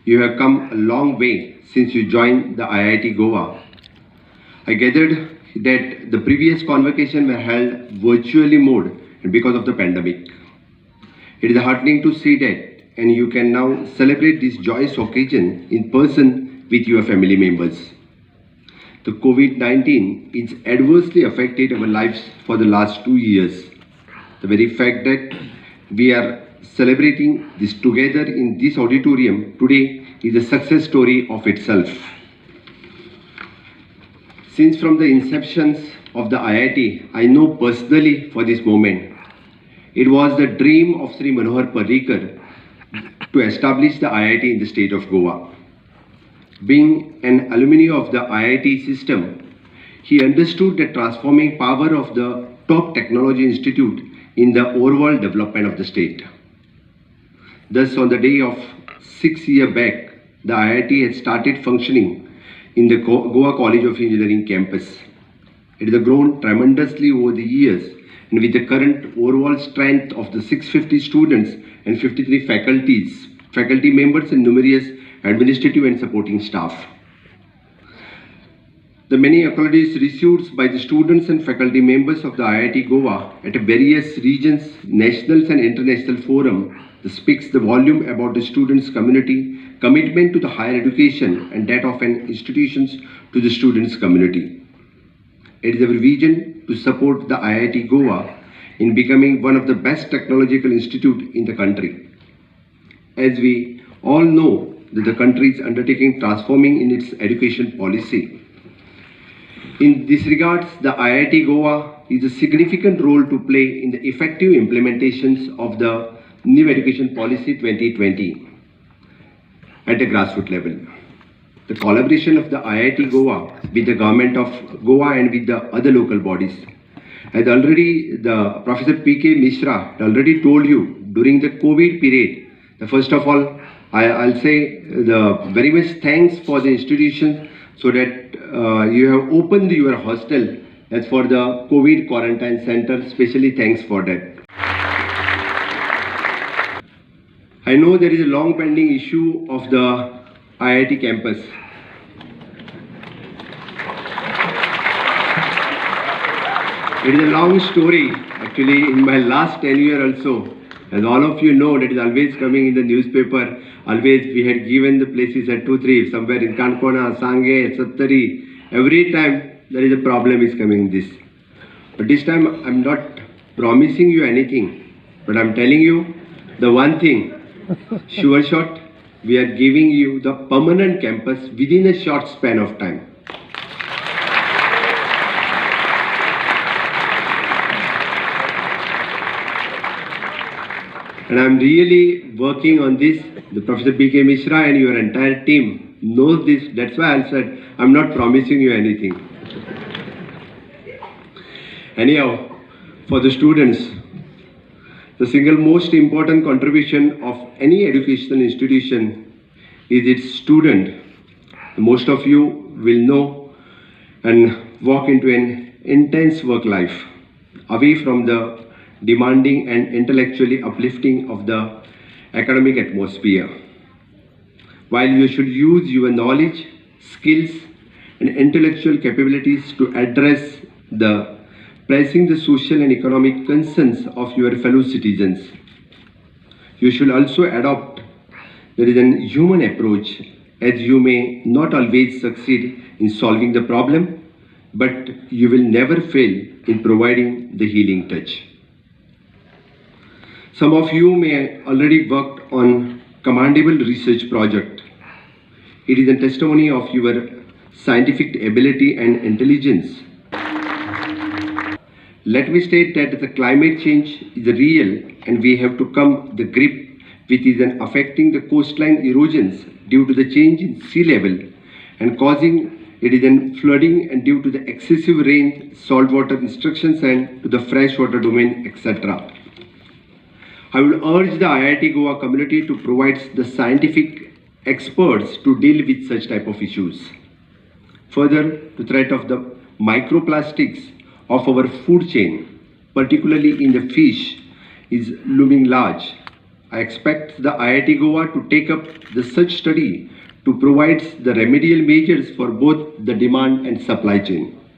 You have come a long way since you joined the IIT-Goa. I gathered that the previous convocation were held virtually mode because of the pandemic. It is heartening to see that, and you can now celebrate this joyous occasion in person with your family members. The COVID-19 is adversely affected our lives for the last 2 years. The very fact that we are celebrating this together in this auditorium today is a success story of itself. Since from the inception of the IIT, I know personally for this moment. It was the dream of Sri Manohar Parrikar to establish the IIT in the state of Goa. Being an alumni of the IIT system, he understood the transforming power of the top technology institute in the overall development of the state. Thus, on the day of 6 years back, the IIT had started functioning in the Goa College of Engineering campus. It has grown tremendously over the years, and with the current overall strength of the 650 students and 53 faculty members and numerous administrative and supporting staff. The many accolades received by the students and faculty members of the IIT Goa at various regions, national and international forums speaks the volume about the students' community, commitment to the higher education and that of an institutions to the students' community. It is our vision to support the IIT Goa in becoming one of the best technological institutes in the country. As we all know that the country is undertaking transforming in its education policy. In this regards, the IIT Goa is a significant role to play in the effective implementations of the New Education Policy 2020 at the grassroots level. The collaboration of the IIT Goa with the government of Goa and with the other local bodies. As already the Professor P.K. Mishra had already told you during the COVID period, first of all, I'll say the very much thanks for the institution so that you have opened your hostel as for the COVID quarantine center. Especially thanks for that. I know there is a long pending issue of the IIT campus. It is a long story. Actually, in my last tenure also, as all of you know, that is always coming in the newspaper. Always we had given the places at 2-3, somewhere in Kankona, Sange, Sattari. Every time there is a problem is coming this. But this time I'm not promising you anything, but I'm telling you the one thing, sure shot, we are giving you the permanent campus within a short span of time. And I'm really working on this. The Professor P.K. Mishra and your entire team knows this. That's why I said I'm not promising you anything. Anyhow, for the students, the single most important contribution of any educational institution is its student. Most of you will know and walk into an intense work life, away from the demanding and intellectually uplifting of the academic atmosphere. While you should use your knowledge, skills and intellectual capabilities to address the pressing the social and economic concerns of your fellow citizens, you should also adopt there is an human approach, as you may not always succeed in solving the problem, but you will never fail in providing the healing touch. Some of you may already worked on commendable research project. It is a testimony of your scientific ability and intelligence. Let me state that the climate change is real and we have to come to grip with it affecting the coastline erosions due to the change in sea level and causing it is in flooding and due to the excessive rain, saltwater instructions and to the freshwater domain, etc. I will urge the IIT Goa community to provide the scientific experts to deal with such type of issues. Further, the threat of the microplastics of our food chain, particularly in the fish, is looming large. I expect the IIT Goa to take up the such study to provide the remedial measures for both the demand and supply chain.